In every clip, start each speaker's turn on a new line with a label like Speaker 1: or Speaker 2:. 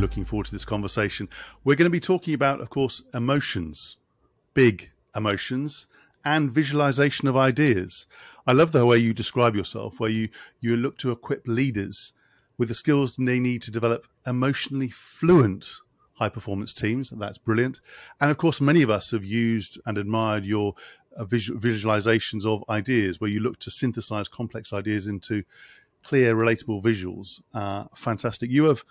Speaker 1: looking forward to this conversation. We're going to be talking about, of course, emotions, big emotions, and visualization of ideas. I love the way you describe yourself, where you look to equip leaders with the skills they need to develop emotionally fluent high-performance teams. That's brilliant. And, of course, many of us have used and admired your visualizations of ideas, where you look to synthesize complex ideas into clear, relatable visuals. Fantastic. You have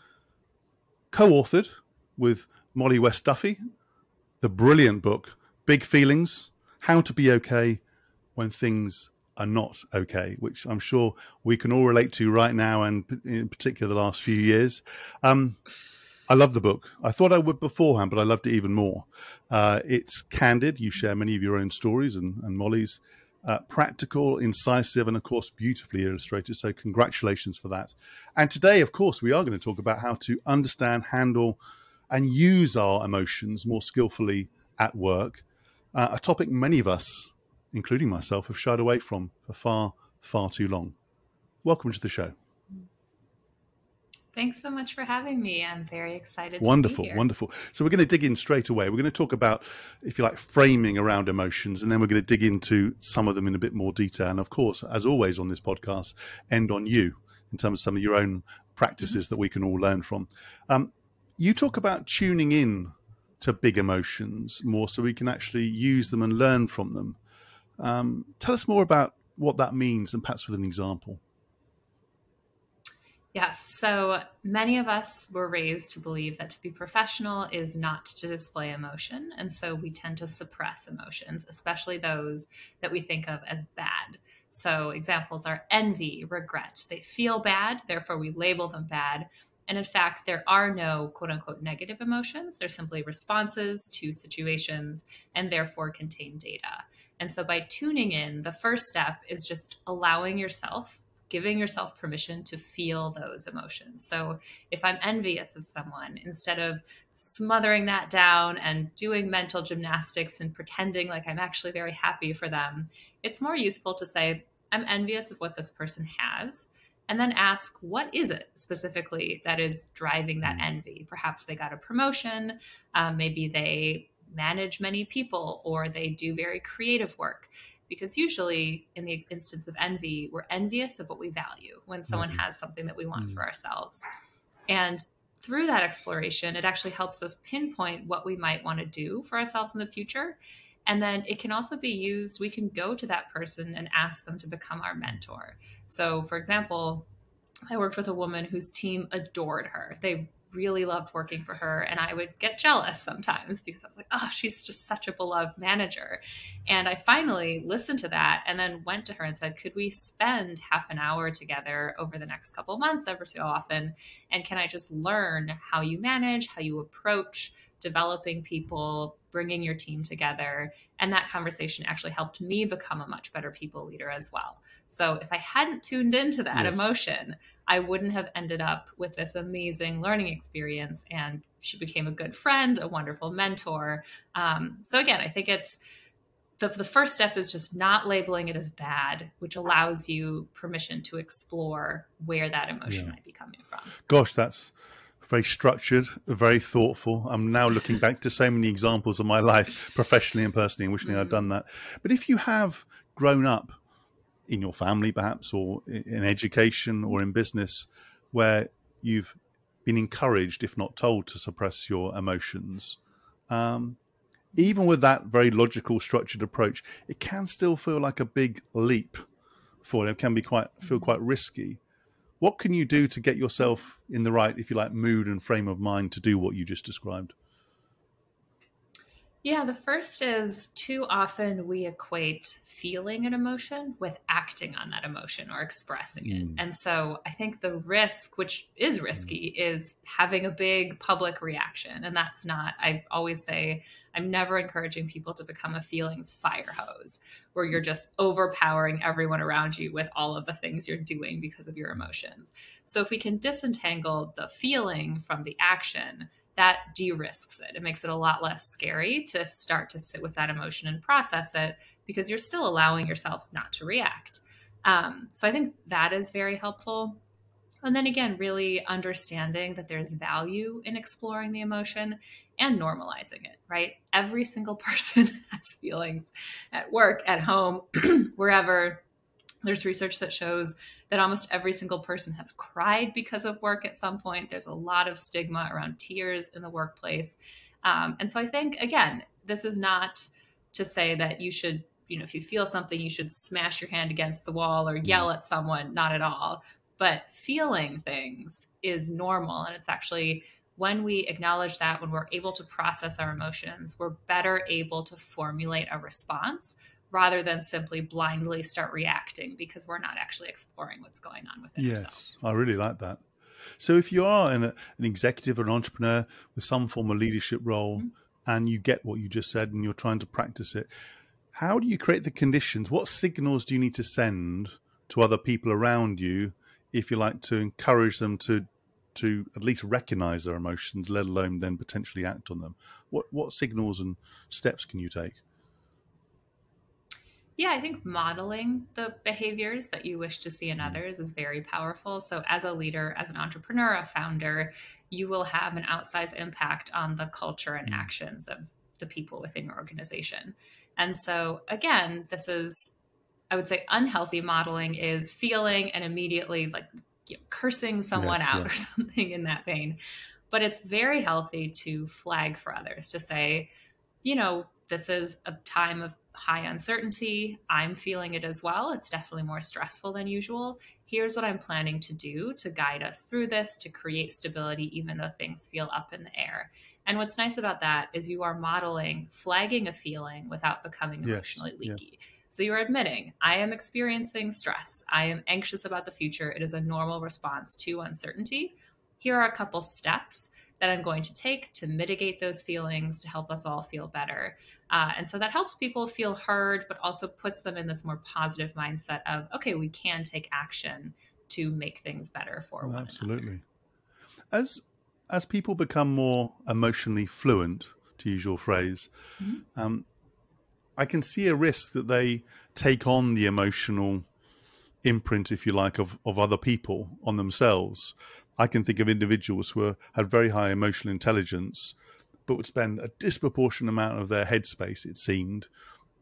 Speaker 1: co-authored with Mollie West Duffy the brilliant book, Big Feelings, How to Be Okay When Things Are Not Okay, which I'm sure we can all relate to right now, and in particular the last few years. I love the book. I thought I would beforehand, but I loved it even more. It's candid. You share many of your own stories and Mollie's. Practical, incisive, and of course beautifully illustrated. So congratulations for that. And today, of course, we are going to talk about how to understand, handle, and use our emotions more skillfully at work. A topic many of us, including myself, have shied away from for far, far too long. Welcome to the show.
Speaker 2: Thanks so much for having me. I'm very excited
Speaker 1: Wonderful,
Speaker 2: to be here.
Speaker 1: wonderful. So we're going to dig in straight away. We're going to talk about, if you like, framing around emotions, and then we're going to dig into some of them in a bit more detail. And of course, as always on this podcast, end on you in terms of some of your own practices that we can all learn from. You talk about tuning in to big emotions more so we can actually use them and learn from them. Tell us more about what that means, and perhaps with an example.
Speaker 2: Yes. So many of us were raised to believe that to be professional is not to display emotion. And so we tend to suppress emotions, especially those that we think of as bad. So examples are envy, regret. They feel bad, therefore we label them bad. And in fact, there are no quote unquote negative emotions. They're simply responses to situations and therefore contain data. And so by tuning in, the first step is just allowing yourself, giving yourself permission to feel those emotions. So if I'm envious of someone, instead of smothering that down and doing mental gymnastics and pretending like I'm actually very happy for them, it's more useful to say, I'm envious of what this person has, and then ask, what is it specifically that is driving that envy? Perhaps they got a promotion, maybe they manage many people, or they do very creative work. Because usually in the instance of envy, we're envious of what we value when someone has something that we want for ourselves. And through that exploration, it actually helps us pinpoint what we might want to do for ourselves in the future. And then it can also be used, we can go to that person and ask them to become our mentor. So for example, I worked with a woman whose team adored her. They really loved working for her. And I would get jealous sometimes because I was like, oh, she's just such a beloved manager. And I finally listened to that and then went to her and said, could we spend half an hour together over the next couple of months, ever so often? And can I just learn how you manage, how you approach developing people, bringing your team together? And that conversation actually helped me become a much better people leader as well. So if I hadn't tuned into that emotion, I wouldn't have ended up with this amazing learning experience. And she became a good friend, a wonderful mentor. So again, I think it's the first step is just not labeling it as bad, which allows you permission to explore where that emotion might be coming from.
Speaker 1: Gosh, that's very structured, very thoughtful. I'm now looking back to so many examples of my life, professionally and personally, and wishing I'd done that. But if you have grown up in your family, perhaps, or in education or in business, where you've been encouraged, if not told, to suppress your emotions, even with that very logical, structured approach, it can still feel like a big leap forward. It can be feel quite risky. What can you do to get yourself in the right, if you like, mood and frame of mind to do what you just described?
Speaker 2: Yeah, the first is too often we equate feeling an emotion with acting on that emotion or expressing it. And so I think the risk, which is risky, is having a big public reaction. And that's not, I always say, I'm never encouraging people to become a feelings fire hose where you're just overpowering everyone around you with all of the things you're doing because of your emotions. So if we can disentangle the feeling from the action, that de-risks it. It makes it a lot less scary to start to sit with that emotion and process it because you're still allowing yourself not to react. So I think that is very helpful. And then again, really understanding that there's value in exploring the emotion and normalizing it, right? Every single person has feelings at work, at home, wherever. There's research that shows that almost every single person has cried because of work at some point. There's a lot of stigma around tears in the workplace. And so I think, again, this is not to say that you should, if you feel something, you should smash your hand against the wall or yell at someone, not at all. But feeling things is normal. And it's actually when we acknowledge that, when we're able to process our emotions, we're better able to formulate a response rather than simply blindly start reacting because we're not actually exploring what's going on within ourselves.
Speaker 1: I really like that. So if you are an executive or an entrepreneur with some form of leadership role and you get what you just said and you're trying to practice it, how do you create the conditions? What signals do you need to send to other people around you if you like to encourage them to at least recognize their emotions, let alone then potentially act on them? What signals and steps can you take?
Speaker 2: Yeah, I think modeling the behaviors that you wish to see in others is very powerful. So as a leader, as an entrepreneur, a founder, you will have an outsized impact on the culture and actions of the people within your organization. And so again, this is, I would say, unhealthy modeling is feeling and immediately cursing someone out or something in that vein. But it's very healthy to flag for others, to say, this is a time of high uncertainty. I'm feeling it as well. It's definitely more stressful than usual. Here's what I'm planning to do to guide us through this, to create stability, even though things feel up in the air. And what's nice about that is you are modeling, flagging a feeling without becoming emotionally leaky. So you're admitting, I am experiencing stress. I am anxious about the future. It is a normal response to uncertainty. Here are a couple steps that I'm going to take to mitigate those feelings, to help us all feel better. And so that helps people feel heard, but also puts them in this more positive mindset of, okay, we can take action to make things better for one another.
Speaker 1: Absolutely. As people become more emotionally fluent, to use your phrase, I can see a risk that they take on the emotional imprint, if you like, of other people on themselves. I can think of individuals who had very high emotional intelligence, but would spend a disproportionate amount of their headspace, it seemed,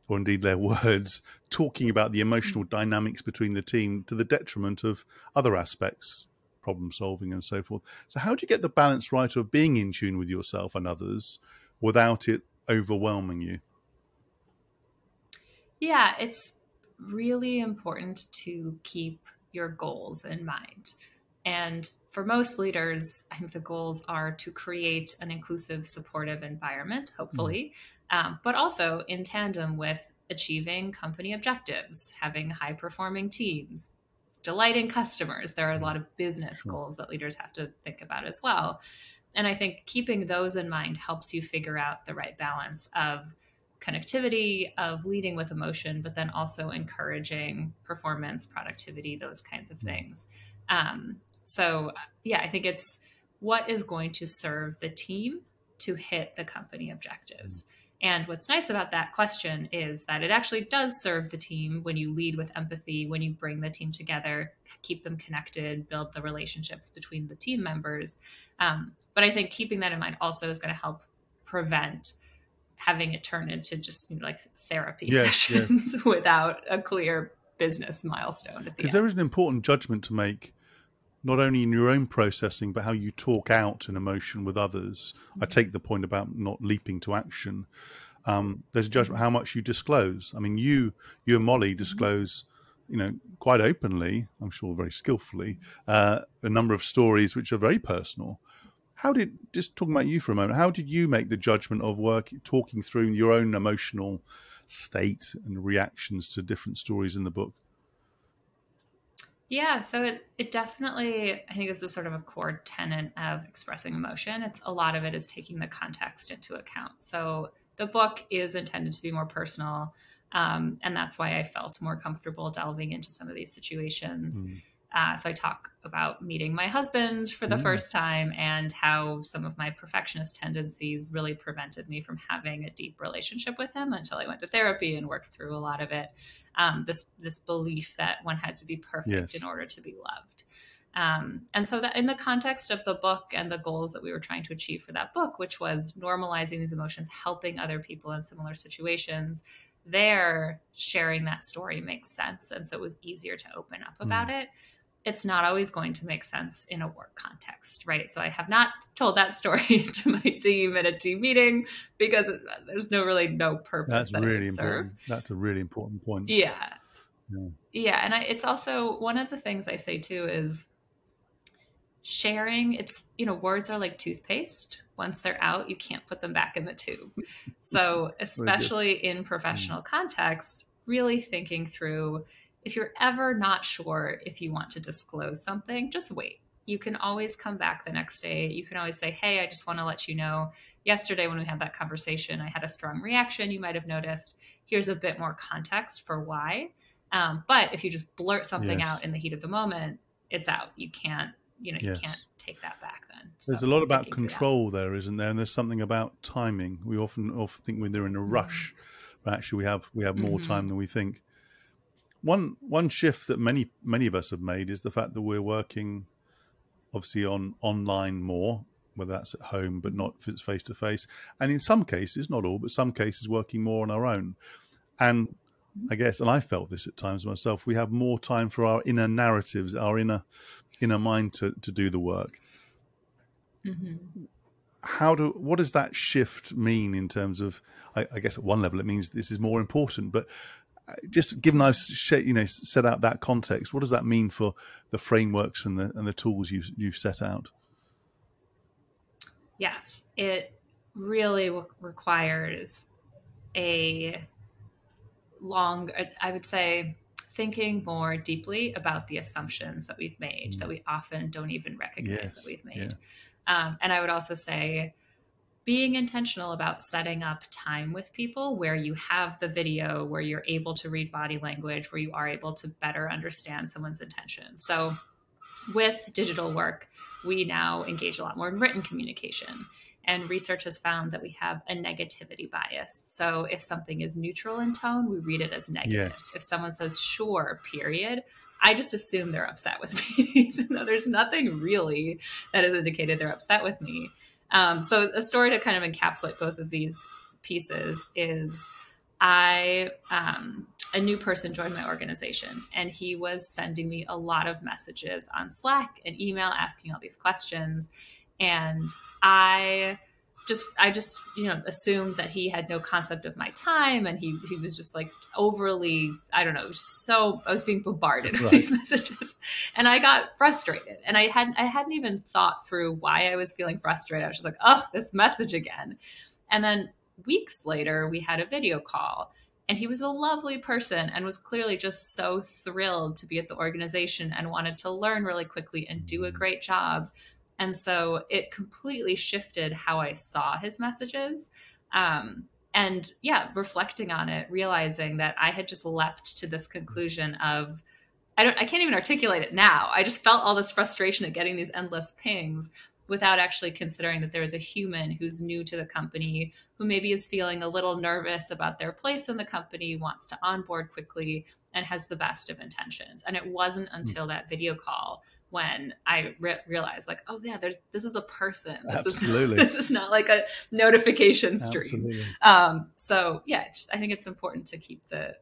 Speaker 1: or indeed their words, talking about the emotional dynamics between the team to the detriment of other aspects, problem solving and so forth. So how do you get the balance right of being in tune with yourself and others without it overwhelming you?
Speaker 2: Yeah, it's really important to keep your goals in mind. And for most leaders, I think the goals are to create an inclusive, supportive environment, hopefully, but also in tandem with achieving company objectives, having high-performing teams, delighting customers. There are a lot of business goals that leaders have to think about as well. And I think keeping those in mind helps you figure out the right balance of connectivity, of leading with emotion, but then also encouraging performance, productivity, those kinds of things. So yeah, I think it's what is going to serve the team to hit the company objectives. And what's nice about that question is that it actually does serve the team when you lead with empathy, when you bring the team together, keep them connected, build the relationships between the team members. But I think keeping that in mind also is going to help prevent having it turn into just like therapy sessions without a clear business milestone at the end.
Speaker 1: Because there is an important judgment to make, not only in your own processing, but how you talk out an emotion with others. I take the point about not leaping to action. There's a judgment how much you disclose. I mean, you and Mollie disclose, quite openly, I'm sure very skillfully, a number of stories which are very personal. Just talking about you for a moment, how did you make the judgment of talking through your own emotional state and reactions to different stories in the book?
Speaker 2: Yeah, so it definitely, I think this is sort of a core tenet of expressing emotion. A lot of it is taking the context into account. So the book is intended to be more personal, and that's why I felt more comfortable delving into some of these situations. So I talk about meeting my husband for the first time and how some of my perfectionist tendencies really prevented me from having a deep relationship with him until I went to therapy and worked through a lot of it. This belief that one had to be perfect in order to be loved. And so that in the context of the book and the goals that we were trying to achieve for that book, which was normalizing these emotions, helping other people in similar situations, there sharing that story makes sense. And so it was easier to open up about it. It's not always going to make sense in a work context, right? So I have not told that story to my team at a team meeting because there's no purpose
Speaker 1: That's
Speaker 2: that
Speaker 1: really
Speaker 2: it would serve.
Speaker 1: important. That's a really important point.
Speaker 2: Yeah.
Speaker 1: Yeah.
Speaker 2: Yeah. And it's also one of the things I say too is sharing. It's, words are like toothpaste. Once they're out, you can't put them back in the tube. So especially in professional contexts, really thinking through, if you're ever not sure if you want to disclose something, just wait. You can always come back the next day. You can always say, hey, I just want to let you know, yesterday when we had that conversation, I had a strong reaction. You might have noticed. Here's a bit more context for why. But if you just blurt something out in the heat of the moment, it's out. You can't, you can't take that back then.
Speaker 1: There's a lot about control there, isn't there? And there's something about timing. We often think when they're in a rush, but actually we have more time than we think. One shift that many of us have made is the fact that we're working obviously online more, whether that's at home but not if it's face to face, and in some cases, not all, but some cases, working more on our own. And I guess, and I felt this at times myself, we have more time for our inner narratives, our inner mind to do the work. What does that shift mean in terms of, I guess at one level it means this is more important, but just given I've set out that context, what does that mean for the frameworks and the tools you've set out?
Speaker 2: Yes, it really requires I would say, thinking more deeply about the assumptions that we've made that we often don't even recognize that we've made. And I would also say, being intentional about setting up time with people where you have the video, where you're able to read body language, where you are able to better understand someone's intentions. So with digital work, we now engage a lot more in written communication. And research has found that we have a negativity bias. So if something is neutral in tone, we read it as negative. If someone says, sure, period, I just assume they're upset with me, even though there's nothing really that has indicated they're upset with me. So a story to kind of encapsulate both of these pieces is a new person joined my organization, and he was sending me a lot of messages on Slack and email asking all these questions. And I just assumed that he had no concept of my time, and he was just like overly, I don't know, I was being bombarded with these messages, and I got frustrated, and I hadn't even thought through why I was feeling frustrated. I was just like, oh, this message again. And then weeks later, we had a video call, and he was a lovely person and was clearly just so thrilled to be at the organization and wanted to learn really quickly and do a great job. And so it completely shifted how I saw his messages. And reflecting on it, realizing that I had just leapt to this conclusion of, I can't even articulate it now. I just felt all this frustration at getting these endless pings without actually considering that there is a human who's new to the company, who maybe is feeling a little nervous about their place in the company, wants to onboard quickly, and has the best of intentions. And it wasn't until that video call when I realized, like, oh yeah, this is a person. This is not like a notification stream. So yeah, I think it's important to keep the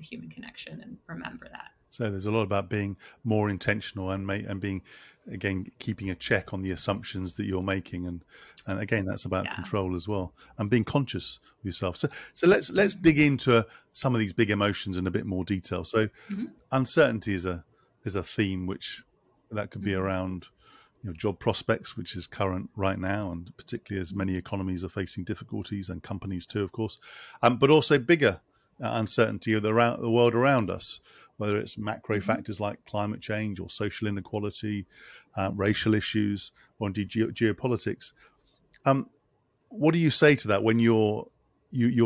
Speaker 2: human connection and remember that.
Speaker 1: So there's a lot about being more intentional and being, again, keeping a check on the assumptions that you're making, and again, that's about control as well, and being conscious of yourself. So let's dig into some of these big emotions in a bit more detail. So uncertainty is a theme that could be around job prospects, which is current right now, and particularly as many economies are facing difficulties, and companies too, of course, but also bigger uncertainty of the world around us, whether it's macro factors like climate change or social inequality, racial issues, or indeed geopolitics. What do you say to that when you're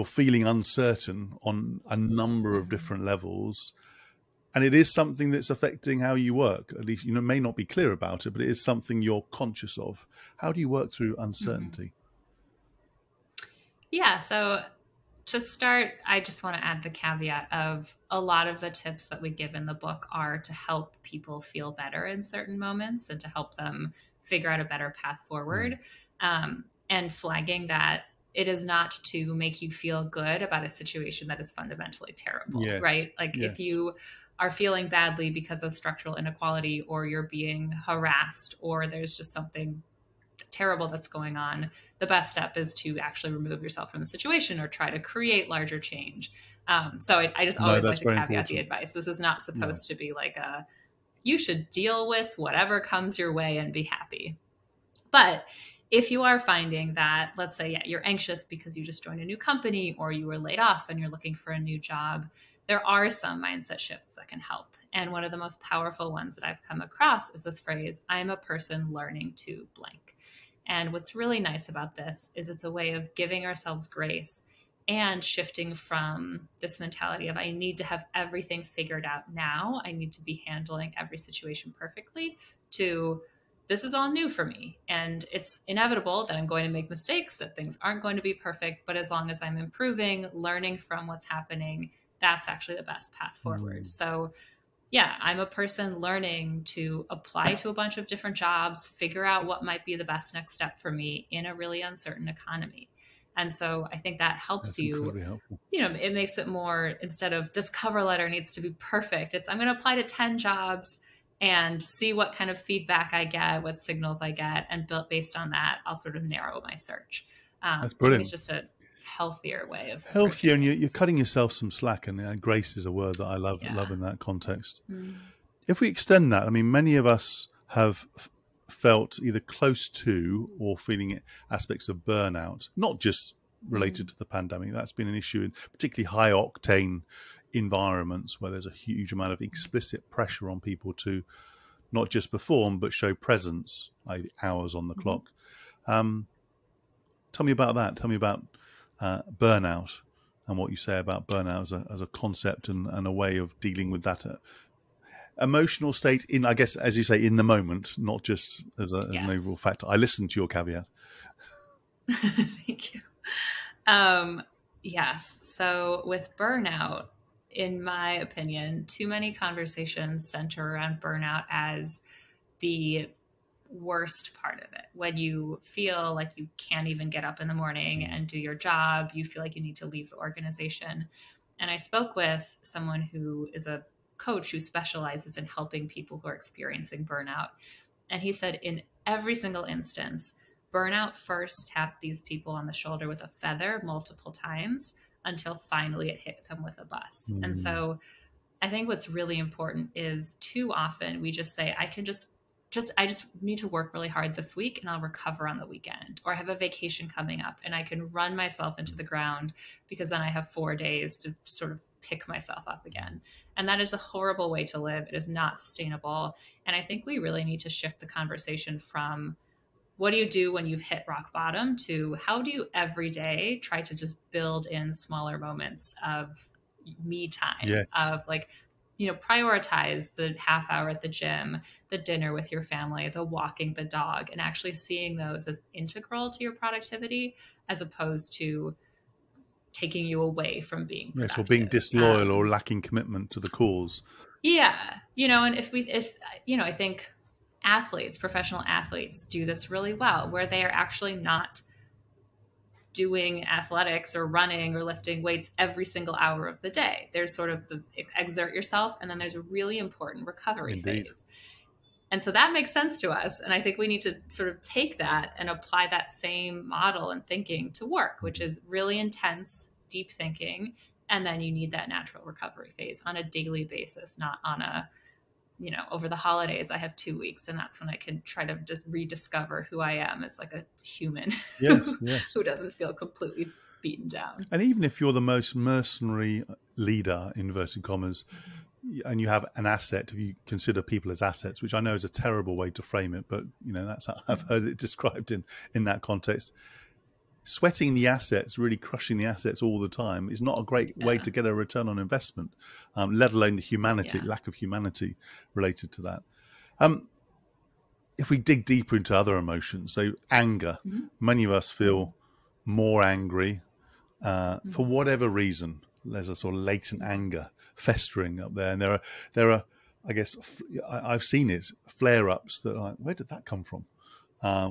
Speaker 1: feeling uncertain on a number of different levels? And it is something that's affecting how you work. At least, may not be clear about it, but it is something you're conscious of. How do you work through uncertainty?
Speaker 2: Yeah, so to start, I just want to add the caveat of a lot of the tips that we give in the book are to help people feel better in certain moments and to help them figure out a better path forward. And flagging that it is not to make you feel good about a situation that is fundamentally terrible,
Speaker 1: Yes.
Speaker 2: right? Like
Speaker 1: Yes.
Speaker 2: if you are feeling badly because of structural inequality, or you're being harassed, or there's just something terrible that's going on, the best step is to actually remove yourself from the situation or try to create larger change. So I just always like to caveat the advice. This is not supposed to be like you should deal with whatever comes your way and be happy. But if you are finding that, let's say, you're anxious because you just joined a new company or you were laid off and you're looking for a new job, there are some mindset shifts that can help. And one of the most powerful ones that I've come across is this phrase, I'm a person learning to blank. And what's really nice about this is it's a way of giving ourselves grace and shifting from this mentality of I need to have everything figured out now, I need to be handling every situation perfectly, to this is all new for me. And it's inevitable that I'm going to make mistakes, that things aren't going to be perfect. But as long as I'm improving, learning from what's happening, that's actually the best path forward. So yeah, I'm a person learning to apply to a bunch of different jobs, figure out what might be the best next step for me in a really uncertain economy. And so I think that helps you, it makes it more, instead of this cover letter needs to be perfect, it's I'm going to apply to 10 jobs and see what kind of feedback I get, what signals I get, and built based on that, I'll sort of narrow my search.
Speaker 1: That's brilliant.
Speaker 2: It's just a healthier way of
Speaker 1: healthier, and you're cutting yourself some slack. And grace is a word that I love in that context. If we extend that, I mean, many of us have felt either close to or feeling aspects of burnout, not just related to the pandemic. That's been an issue in particularly high octane environments where there's a huge amount of explicit pressure on people to not just perform but show presence, like hours on the clock. Tell me about that. Tell me about burnout and what you say about burnout as a concept and a way of dealing with that emotional state in, I guess, as you say, in the moment, not just as an overall factor. I listened to your caveat.
Speaker 2: Thank you. Yes. So with burnout, in my opinion, too many conversations center around burnout as the worst part of it. When you feel like you can't even get up in the morning and do your job, you feel like you need to leave the organization. And I spoke with someone who is a coach who specializes in helping people who are experiencing burnout. And he said in every single instance, burnout first tapped these people on the shoulder with a feather multiple times until finally it hit them with a bus. And so I think what's really important is too often we just say, I just need to work really hard this week and I'll recover on the weekend, or I have a vacation coming up and I can run myself into the ground because then I have 4 days to sort of pick myself up again. And that is a horrible way to live. It is not sustainable. And I think we really need to shift the conversation from what do you do when you've hit rock bottom to how do you every day try to just build in smaller moments of me time, of like, prioritize the half hour at the gym, the dinner with your family, the walking the dog, and actually seeing those as integral to your productivity as opposed to taking you away from being productive.
Speaker 1: Or being disloyal or lacking commitment to the cause.
Speaker 2: Yeah. And I think professional athletes do this really well, where they are actually not doing athletics or running or lifting weights every single hour of the day. There's sort of the exert yourself, and then there's a really important recovery phase. And so that makes sense to us. And I think we need to sort of take that and apply that same model and thinking to work, which is really intense, deep thinking. And then you need that natural recovery phase on a daily basis, not on a, over the holidays, I have 2 weeks, and that's when I can try to just rediscover who I am as like a human who doesn't feel completely beaten down.
Speaker 1: And even if you're the most mercenary leader, inverted commas, and you have an asset, if you consider people as assets, which I know is a terrible way to frame it, but that's how I've heard it described in that context. Sweating the assets, really crushing the assets all the time is not a great way to get a return on investment, let alone the humanity, lack of humanity related to that. If we dig deeper into other emotions, so anger, many of us feel more angry for whatever reason, there's a sort of latent anger festering up there. And there are, I guess, I've seen it, flare-ups that are like, where did that come from?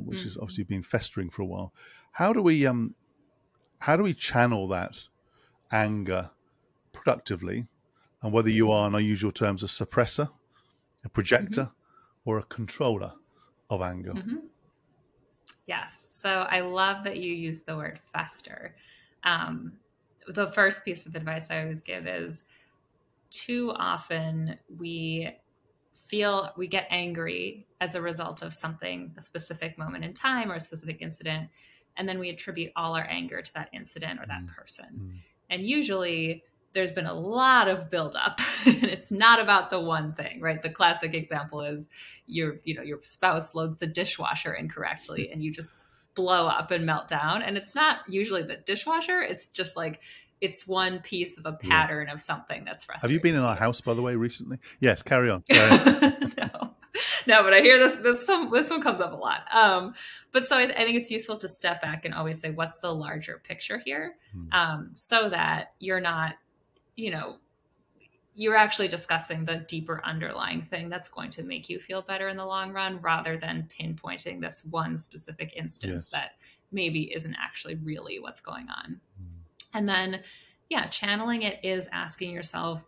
Speaker 1: Which has obviously been festering for a while. How do we channel that anger productively? And whether you are, in our usual terms, a suppressor, a projector, or a controller of anger?
Speaker 2: Yes. So I love that you use the word fester. The first piece of advice I always give is, too often we get angry as a result of something, a specific moment in time or a specific incident, and then we attribute all our anger to that incident or that person. And usually there's been a lot of buildup, and it's not about the one thing, right? The classic example is your spouse loads the dishwasher incorrectly, and you just blow up and melt down. And it's not usually the dishwasher; it's just like it's one piece of a pattern of something that's frustrating.
Speaker 1: Have you been in our house, by the way, recently? Yes, carry on.
Speaker 2: No, but I hear this one comes up a lot. But so I think it's useful to step back and always say, what's the larger picture here? So that you're not, you're actually discussing the deeper underlying thing that's going to make you feel better in the long run, rather than pinpointing this one specific instance that maybe isn't actually really what's going on. And then, channeling it is asking yourself,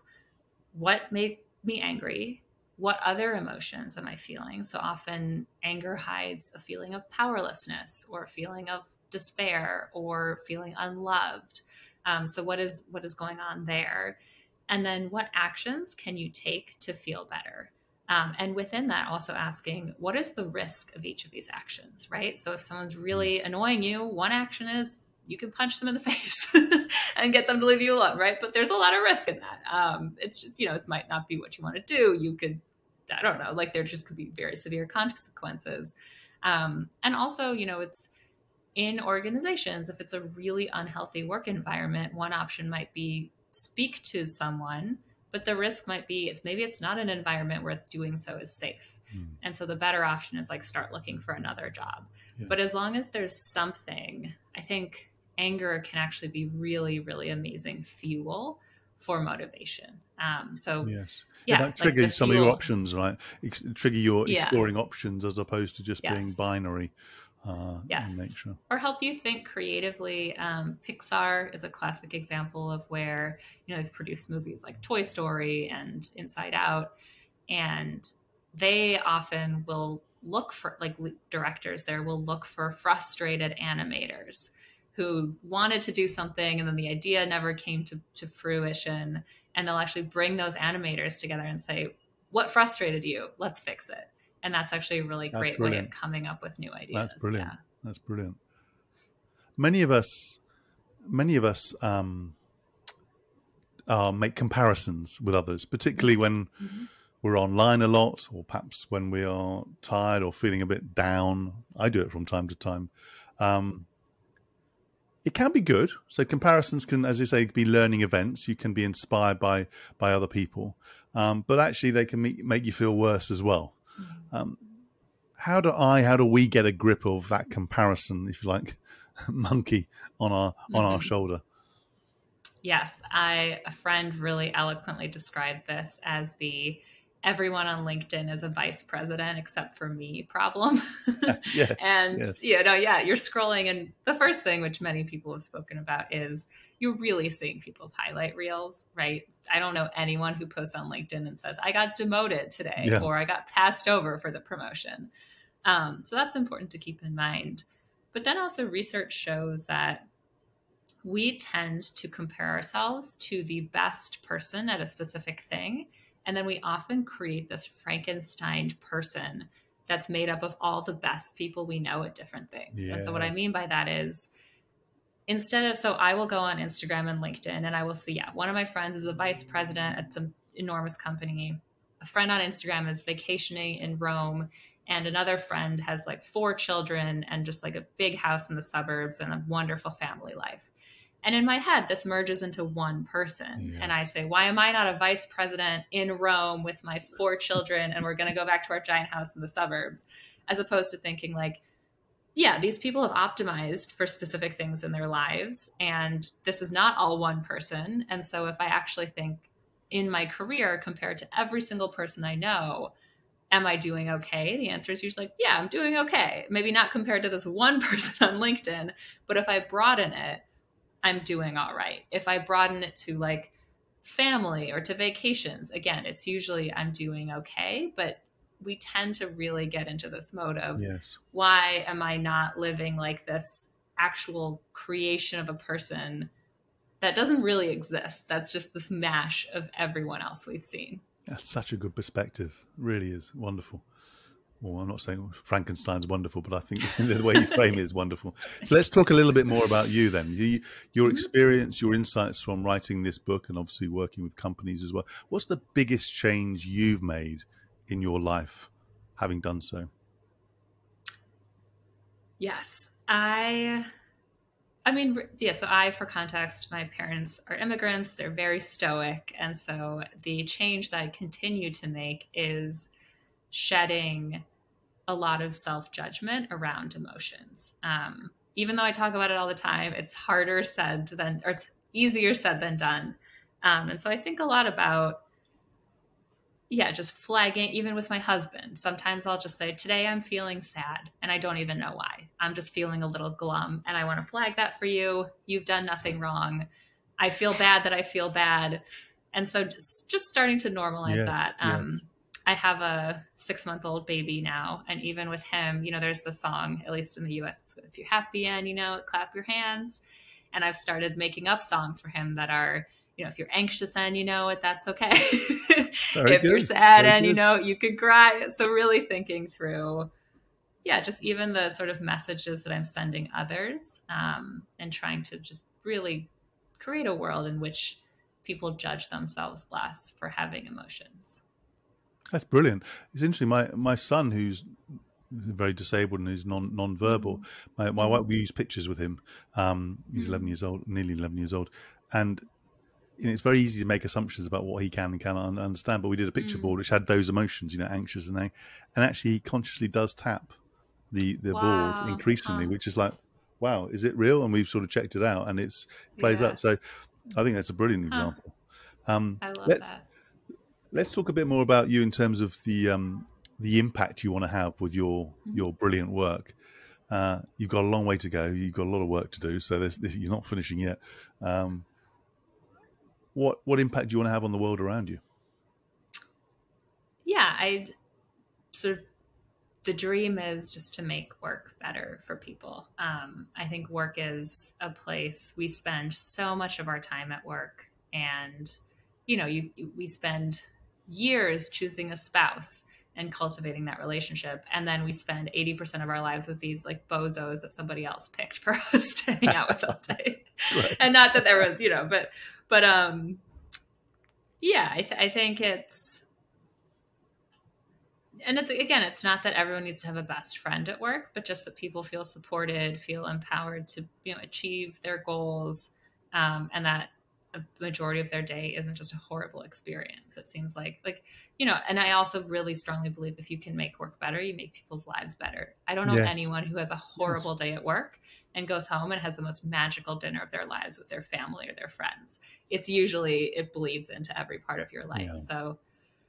Speaker 2: what made me angry? What other emotions am I feeling? So often anger hides a feeling of powerlessness or a feeling of despair or feeling unloved. So what is going on there? And then what actions can you take to feel better? And within that, also asking, what is the risk of each of these actions, right? So if someone's really annoying you, one action is you can punch them in the face and get them to leave you alone, right? But there's a lot of risk in that. It's just, it might not be what you want to do. You could, I don't know, like there just could be very severe consequences. And also, it's in organizations, if it's a really unhealthy work environment, one option might be speak to someone, but the risk might be maybe it's not an environment where doing so is safe. And so the better option is like start looking for another job. But as long as there's something, I think anger can actually be really, really amazing fuel for motivation.
Speaker 1: That triggers some of your options, right? Trigger your exploring options as opposed to just being binary. In nature.
Speaker 2: Or help you think creatively. Pixar is a classic example of where, they've produced movies like Toy Story and Inside Out, and they often will look for, like directors there will look for frustrated animators who wanted to do something and then the idea never came to fruition. And they'll actually bring those animators together and say, what frustrated you? Let's fix it. And that's actually a really great way of coming up with new ideas.
Speaker 1: That's brilliant. That's brilliant. Many of us make comparisons with others, particularly when we're online a lot, or perhaps when we are tired or feeling a bit down. I do it from time to time. It can be good. So comparisons can, as you say, be learning events. You can be inspired by other people, but actually they can make you feel worse as well. How do we get a grip of that comparison, if you like, monkey on our shoulder?
Speaker 2: Yes, a friend really eloquently described this as the everyone on LinkedIn is a vice president except for me problem. You're scrolling, and the first thing, which many people have spoken about, is you're really seeing people's highlight reels, right? I don't know anyone who posts on LinkedIn and says, I got demoted today or I got passed over for the promotion. So that's important to keep in mind. But then also research shows that we tend to compare ourselves to the best person at a specific thing. And then we often create this Frankenstein person that's made up of all the best people we know at different things. And so what I mean by that is, so I will go on Instagram and LinkedIn and I will see, one of my friends is a vice president at some enormous company. A friend on Instagram is vacationing in Rome. And another friend has like 4 children and just like a big house in the suburbs and a wonderful family life. And in my head, this merges into one person. Yes. And I say, why am I not a vice president in Rome with my 4 children and we're going to go back to our giant house in the suburbs? As opposed to thinking like, yeah, these people have optimized for specific things in their lives, and this is not all one person. And so if I actually think in my career compared to every single person I know, am I doing okay? The answer is usually like, yeah, I'm doing okay. Maybe not compared to this one person on LinkedIn, but if I broaden it, I'm doing all right. If I broaden it to like family or to vacations, again, it's usually I'm doing okay. But we tend to really get into this mode of
Speaker 1: Yes.
Speaker 2: why am I not living like this actual creation of a person that doesn't really exist? That's just this mash of everyone else we've seen.
Speaker 1: That's such a good perspective. It really is wonderful. Well, I'm not saying Frankenstein's wonderful, but I think the way you frame it is wonderful. So let's talk a little bit more about you then. Your experience, your insights from writing this book and obviously working with companies as well. What's the biggest change you've made in your life having done so?
Speaker 2: Yes. So for context, my parents are immigrants. They're very stoic. And so the change that I continue to make is shedding a lot of self-judgment around emotions. Even though I talk about it all the time, it's it's easier said than done. And so I think a lot about, just flagging, even with my husband. Sometimes I'll just say, today I'm feeling sad and I don't even know why. I'm just feeling a little glum and I want to flag that for you. You've done nothing wrong. I feel bad that I feel bad. And so just starting to normalize that. I have a 6-month-old baby now. And even with him, there's the song, at least in the US, it's if you're happy and, clap your hands. And I've started making up songs for him that are, if you're anxious and you know it, that's okay. If you're sad and you know you could cry. So really thinking through, just even the sort of messages that I'm sending others, and trying to just really create a world in which people judge themselves less for having emotions.
Speaker 1: That's brilliant. It's interesting. My son, who's very disabled and is non-verbal, my wife, we use pictures with him. He's 11 years old, nearly 11 years old, and it's very easy to make assumptions about what he can and cannot understand. But we did a picture board which had those emotions, anxious and actually he consciously does tap the board increasingly, which is like, wow, is it real? And we've sort of checked it out, and it's plays up. So I think that's a brilliant example.
Speaker 2: I love that.
Speaker 1: Let's talk a bit more about you in terms of the impact you want to have with your brilliant work. You've got a long way to go. You've got a lot of work to do. So you're not finishing yet. What impact do you want to have on the world around you?
Speaker 2: Yeah, the dream is just to make work better for people. I think work is a place we spend so much of our time at work, and we spend years choosing a spouse and cultivating that relationship, and then we spend 80% of our lives with these like bozos that somebody else picked for us to hang out with all day. Right. And not that there was, I think it's not that everyone needs to have a best friend at work, but just that people feel supported, feel empowered to achieve their goals, and that a majority of their day isn't just a horrible experience. It seems like, and I also really strongly believe if you can make work better, you make people's lives better. I don't know anyone who has a horrible day at work and goes home and has the most magical dinner of their lives with their family or their friends. It's usually, it bleeds into every part of your life. Yeah. So,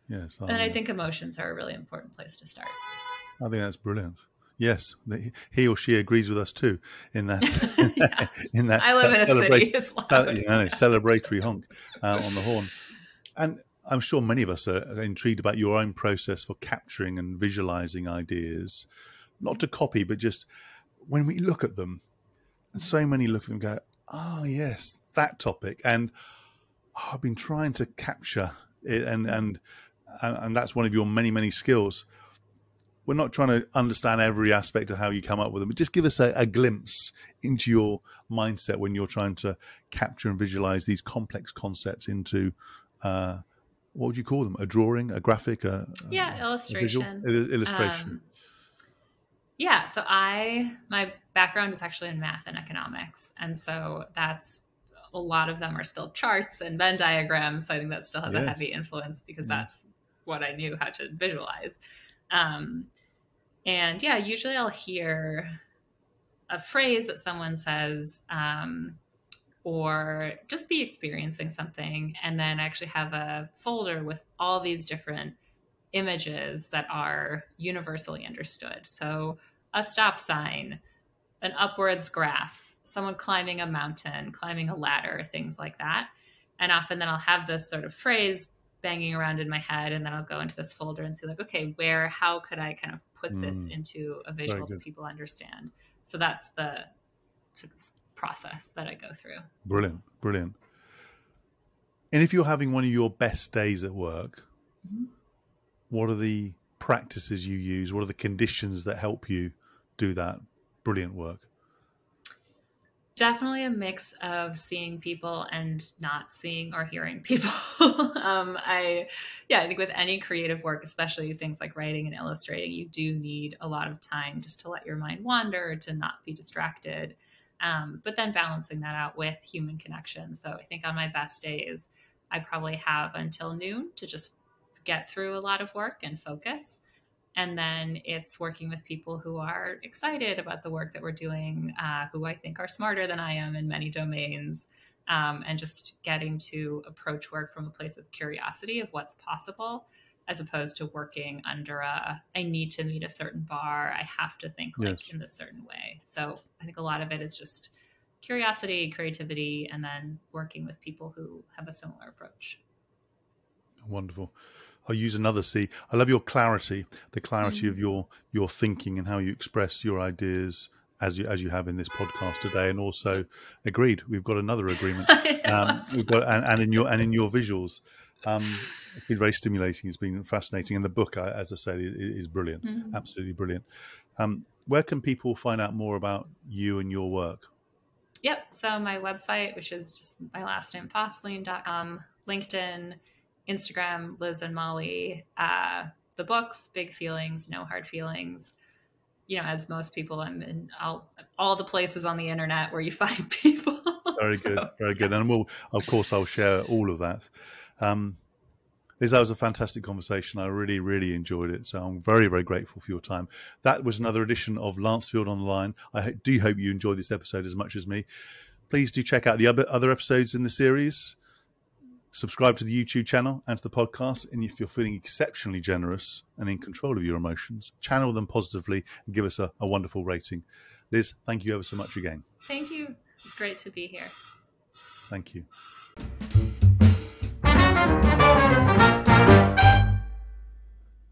Speaker 2: and I think emotions are a really important place to start.
Speaker 1: I think that's brilliant. Yes, he or she agrees with us too in that. in that,
Speaker 2: I live in a city. It's loud.
Speaker 1: Celebratory honk on the horn. And I'm sure many of us are intrigued about your own process for capturing and visualizing ideas, not to copy, but just when we look at them, and so many look at them and go, "Oh yes, that topic," and I've been trying to capture it, and that's one of your many skills. We're not trying to understand every aspect of how you come up with them, but just give us a glimpse into your mindset when you're trying to capture and visualize these complex concepts into, what would you call them? A drawing, a graphic,
Speaker 2: illustration.
Speaker 1: Illustration.
Speaker 2: So my background is actually in math and economics. And so that's, a lot of them are still charts and Venn diagrams. So I think that still has a heavy influence because that's what I knew how to visualize. Usually I'll hear a phrase that someone says, or just be experiencing something, and then actually have a folder with all these different images that are universally understood. So a stop sign, an upwards graph, someone climbing a mountain, climbing a ladder, things like that. And often then I'll have this sort of phrase banging around in my head, and then I'll go into this folder and see like, okay, how could I kind of put this into a visual that people understand? So that's the sort of process that I go through.
Speaker 1: Brilliant, brilliant. And if you're having one of your best days at work, what are the practices you use? What are the conditions that help you do that brilliant work?
Speaker 2: Definitely a mix of seeing people and not seeing or hearing people. I think with any creative work, especially things like writing and illustrating, you do need a lot of time just to let your mind wander, to not be distracted. But then balancing that out with human connection. So I think on my best days, I probably have until noon to just get through a lot of work and focus. And then it's working with people who are excited about the work that we're doing, who I think are smarter than I am in many domains, and just getting to approach work from a place of curiosity of what's possible, as opposed to working under I need to meet a certain bar. I have to think like in this certain way. So I think a lot of it is just curiosity, creativity, and then working with people who have a similar approach.
Speaker 1: Wonderful. I'll use another C. I love your clarity, the clarity of your thinking and how you express your ideas as you have in this podcast today. And also, agreed, we've got another agreement. We've got and in your visuals. It's been very stimulating. It's been fascinating. And the book, as I said, is brilliant. Absolutely brilliant. Where can people find out more about you and your work?
Speaker 2: Yep. So my website, which is just my last name, Fosslien.com, LinkedIn, Instagram, Liz and Mollie, the books, Big Feelings, No Hard Feelings. You know, as most people, I'm in all the places on the internet where you find people.
Speaker 1: Very good, very good. And I'll share all of that. Liz, that was a fantastic conversation. I really, really enjoyed it. So I'm very, very grateful for your time. That was another edition of Lancefield on the Line. I do hope you enjoyed this episode as much as me. Please do check out the other episodes in the series. Subscribe to the YouTube channel and to the podcast. And if you're feeling exceptionally generous and in control of your emotions, channel them positively and give us a wonderful rating. Liz, thank you ever so much again.
Speaker 2: Thank you. It's great to be here.
Speaker 1: Thank you.